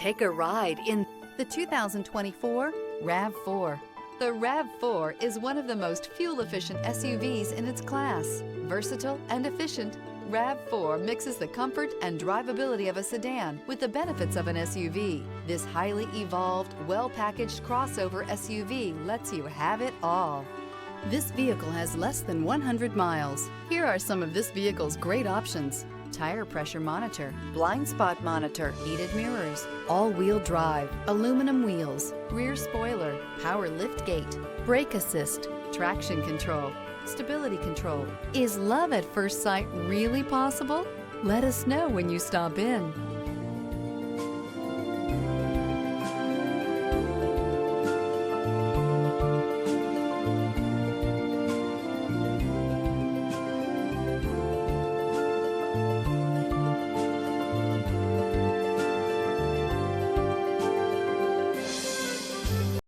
Take a ride in the 2024 RAV4. The RAV4 is one of the most fuel-efficient SUVs in its class. Versatile and efficient, RAV4 mixes the comfort and drivability of a sedan with the benefits of an SUV. This highly evolved, well-packaged crossover SUV lets you have it all. This vehicle has less than 100 miles. Here are some of this vehicle's great options: tire pressure monitor, blind spot monitor, heated mirrors, all-wheel drive, aluminum wheels, rear spoiler, power lift gate, brake assist, traction control, stability control. Is love at first sight really possible? Let us know when you stop in.